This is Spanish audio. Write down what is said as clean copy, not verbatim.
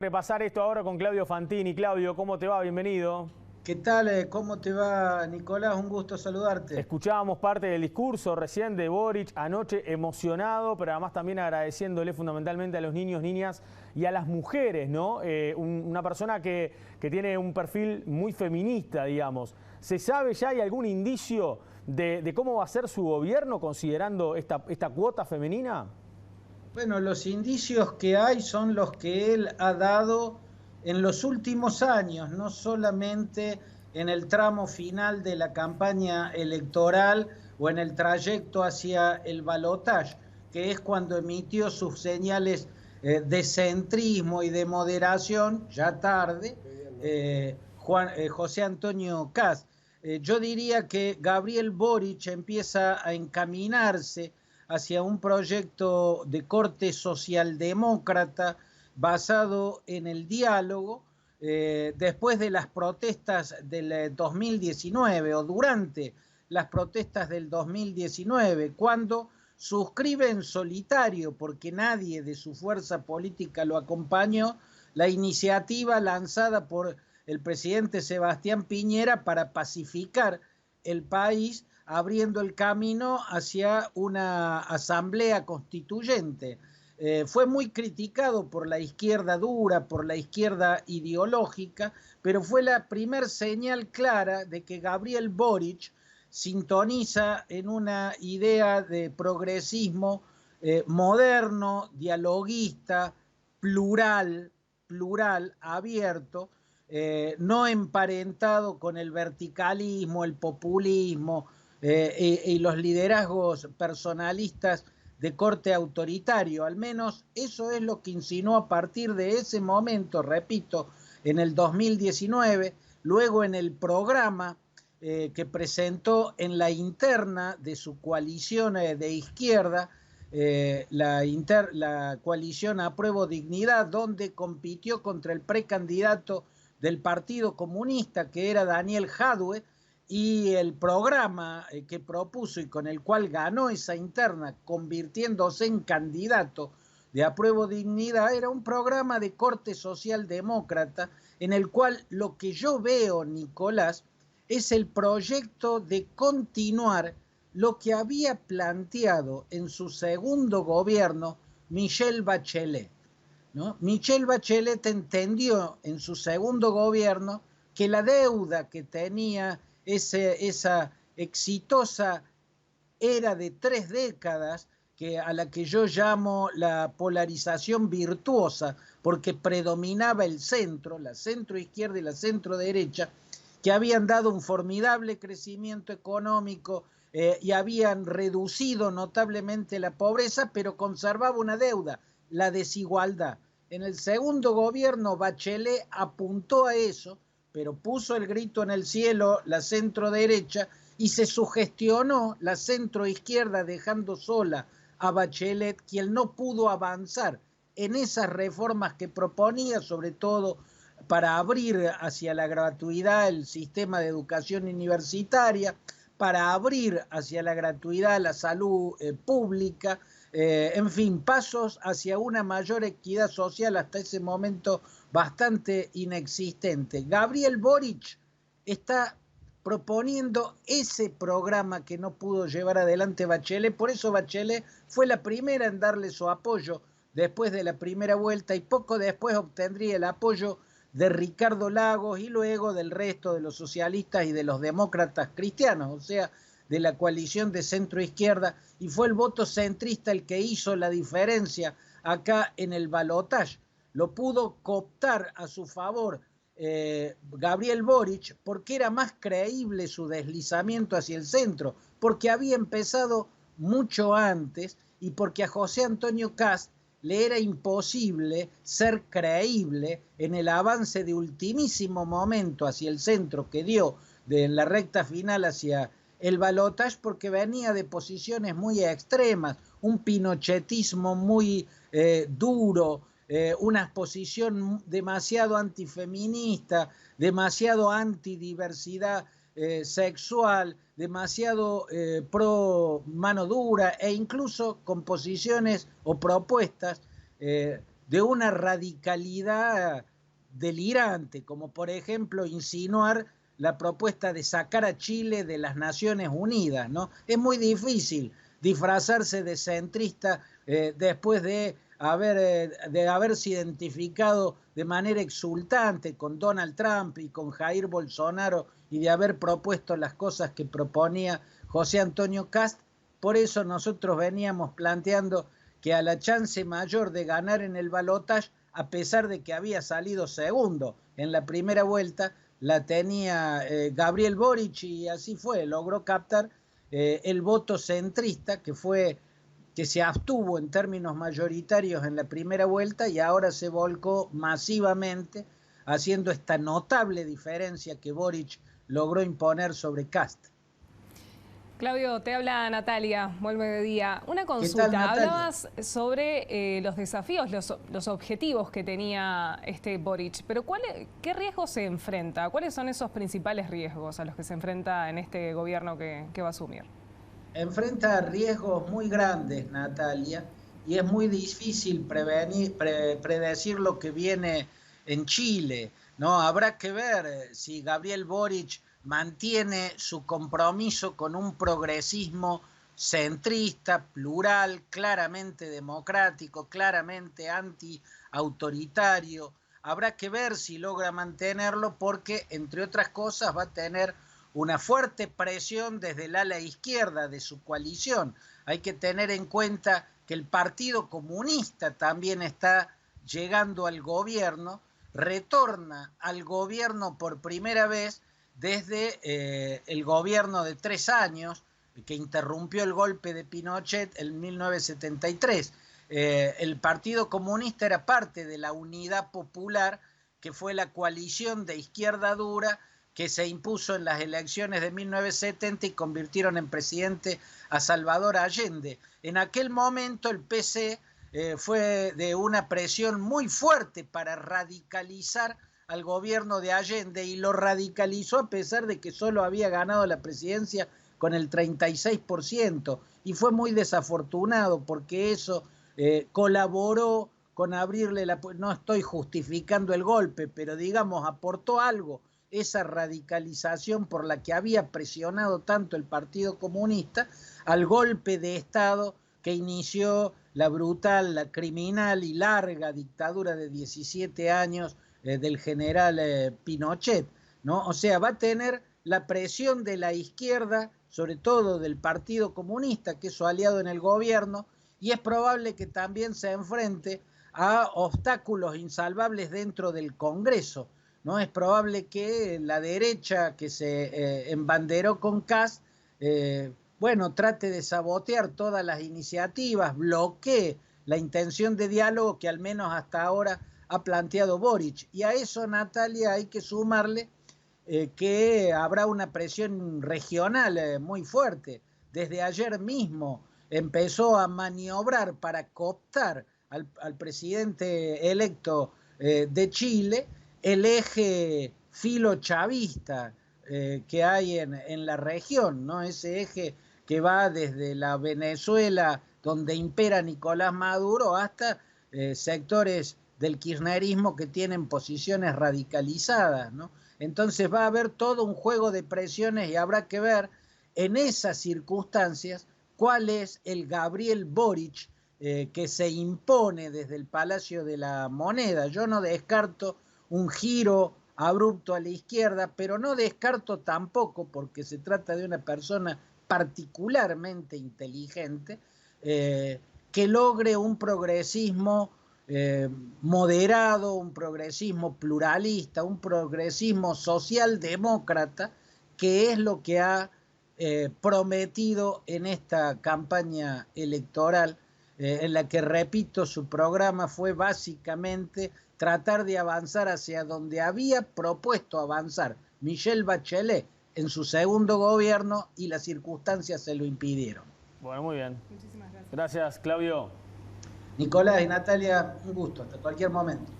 Repasar esto ahora con Claudio Fantini. Claudio, ¿cómo te va? Bienvenido. ¿Qué tal? ¿Cómo te va, Nicolás? Un gusto saludarte. Escuchábamos parte del discurso recién de Boric anoche, emocionado, pero además también agradeciéndole fundamentalmente a los niños, niñas y a las mujeres, ¿no? Una persona que tiene un perfil muy feminista, digamos. ¿Se sabe ya, hay algún indicio de cómo va a ser su gobierno considerando esta cuota femenina? Bueno, los indicios que hay son los que él ha dado en los últimos años, no solamente en el tramo final de la campaña electoral o en el trayecto hacia el balotaje, que es cuando emitió sus señales de centrismo y de moderación, ya tarde, José Antonio Kast. Yo diría que Gabriel Boric empieza a encaminarse hacia un proyecto de corte socialdemócrata basado en el diálogo, después de las protestas del 2019 o durante las protestas del 2019, cuando suscribe en solitario, porque nadie de su fuerza política lo acompañó, la iniciativa lanzada por el presidente Sebastián Piñera para pacificar el país, abriendo el camino hacia una asamblea constituyente. Fue muy criticado por la izquierda dura, por la izquierda ideológica, pero fue la primer señal clara de que Gabriel Boric sintoniza en una idea de progresismo moderno, dialoguista, plural, abierto, no emparentado con el verticalismo, el populismo y los liderazgos personalistas de corte autoritario. Al menos eso es lo que insinuó a partir de ese momento, repito, en el 2019, luego en el programa que presentó en la interna de su coalición de izquierda, la coalición Apruebo Dignidad, donde compitió contra el precandidato del Partido Comunista, que era Daniel Jadue, y el programa que propuso y con el cual ganó esa interna, convirtiéndose en candidato de Apruebo Dignidad, era un programa de corte socialdemócrata en el cual lo que yo veo, Nicolás, es el proyecto de continuar lo que había planteado en su segundo gobierno Michelle Bachelet, ¿no? Michelle Bachelet entendió en su segundo gobierno que la deuda que tenía esa exitosa era de 3 décadas, a la que yo llamo la polarización virtuosa, porque predominaba el centro, la centro izquierda y la centro derecha, que habían dado un formidable crecimiento económico y habían reducido notablemente la pobreza, pero conservaba una deuda, la desigualdad. En el segundo gobierno, Bachelet apuntó a eso, pero puso el grito en el cielo la centro derecha y se sugestionó la centro izquierda, dejando sola a Bachelet, quien no pudo avanzar en esas reformas que proponía, sobre todo para abrir hacia la gratuidad el sistema de educación universitaria, para abrir hacia la gratuidad la salud pública, en fin, pasos hacia una mayor equidad social hasta ese momento bastante inexistente. Gabriel Boric está proponiendo ese programa que no pudo llevar adelante Bachelet, por eso Bachelet fue la primera en darle su apoyo después de la primera vuelta y poco después obtendría el apoyo de Ricardo Lagos y luego del resto de los socialistas y de los demócratas cristianos, o sea, de la coalición de centro izquierda, y fue el voto centrista el que hizo la diferencia acá en el balotaje. Lo pudo cooptar a su favor Gabriel Boric porque era más creíble su deslizamiento hacia el centro, porque había empezado mucho antes y porque a José Antonio Kast le era imposible ser creíble en el avance de ultimísimo momento hacia el centro que dio en la recta final hacia el balotaje, porque venía de posiciones muy extremas, un pinochetismo muy duro, una posición demasiado antifeminista, demasiado antidiversidad sexual, demasiado pro mano dura e incluso con posiciones o propuestas de una radicalidad delirante, como por ejemplo insinuar la propuesta de sacar a Chile de las Naciones Unidas, ¿no? Es muy difícil disfrazarse de centrista después de haberse identificado de manera exultante con Donald Trump y con Jair Bolsonaro y de haber propuesto las cosas que proponía José Antonio Kast. Por eso nosotros veníamos planteando que a la chance mayor de ganar en el balotaje, a pesar de que había salido segundo en la primera vuelta, la tenía Gabriel Boric, y así fue, logró captar el voto centrista que se abstuvo en términos mayoritarios en la primera vuelta y ahora se volcó masivamente, haciendo esta notable diferencia que Boric logró imponer sobre Kast. Claudio, te habla Natalia, buen mediodía. Una consulta, ¿Qué tal, Natalia? Hablabas sobre los desafíos, los objetivos que tenía Boric, pero ¿qué riesgos se enfrenta? ¿Cuáles son esos principales riesgos a los que se enfrenta en este gobierno que va a asumir? Enfrenta riesgos muy grandes, Natalia, y es muy difícil predecir lo que viene en Chile, ¿no? Habrá que ver si Gabriel Boric mantiene su compromiso con un progresismo centrista, plural, claramente democrático, claramente anti-autoritario. Habrá que ver si logra mantenerlo porque, entre otras cosas, va a tener una fuerte presión desde el ala izquierda de su coalición. Hay que tener en cuenta que el Partido Comunista también está llegando al gobierno, retorna al gobierno por primera vez desde el gobierno de 3 años que interrumpió el golpe de Pinochet en 1973. El Partido Comunista era parte de la Unidad Popular, que fue la coalición de izquierda dura que se impuso en las elecciones de 1970 y convirtieron en presidente a Salvador Allende. En aquel momento el PC fue de una presión muy fuerte para radicalizar al gobierno de Allende y lo radicalizó a pesar de que solo había ganado la presidencia con el 36%, y fue muy desafortunado porque eso colaboró con abrirle no estoy justificando el golpe, pero digamos aportó algo esa radicalización por la que había presionado tanto el Partido Comunista al golpe de Estado que inició la brutal, la criminal y larga dictadura de 17 años del general Pinochet, ¿no? O sea, va a tener la presión de la izquierda, sobre todo del Partido Comunista, que es su aliado en el gobierno, y es probable que también se enfrente a obstáculos insalvables dentro del Congreso, ¿no? Es probable que la derecha que se embanderó con Kast, trate de sabotear todas las iniciativas, bloquee la intención de diálogo que al menos hasta ahora ha planteado Boric. Y a eso, Natalia, hay que sumarle que habrá una presión regional muy fuerte. Desde ayer mismo empezó a maniobrar para cooptar al presidente electo de Chile el eje filochavista que hay en la región, ¿no? Ese eje que va desde la Venezuela, donde impera Nicolás Maduro, hasta sectores del kirchnerismo que tienen posiciones radicalizadas, ¿no? Entonces va a haber todo un juego de presiones y habrá que ver en esas circunstancias cuál es el Gabriel Boric que se impone desde el Palacio de la Moneda. Yo no descarto un giro abrupto a la izquierda, pero no descarto tampoco, porque se trata de una persona particularmente inteligente, que logre un progresismo moderado, un progresismo pluralista, un progresismo socialdemócrata, que es lo que ha prometido en esta campaña electoral, en la que, repito, su programa fue básicamente tratar de avanzar hacia donde había propuesto avanzar Michelle Bachelet en su segundo gobierno y las circunstancias se lo impidieron. Bueno, muy bien. Muchísimas gracias. Gracias, Claudio. Nicolás y Natalia, un gusto, hasta cualquier momento.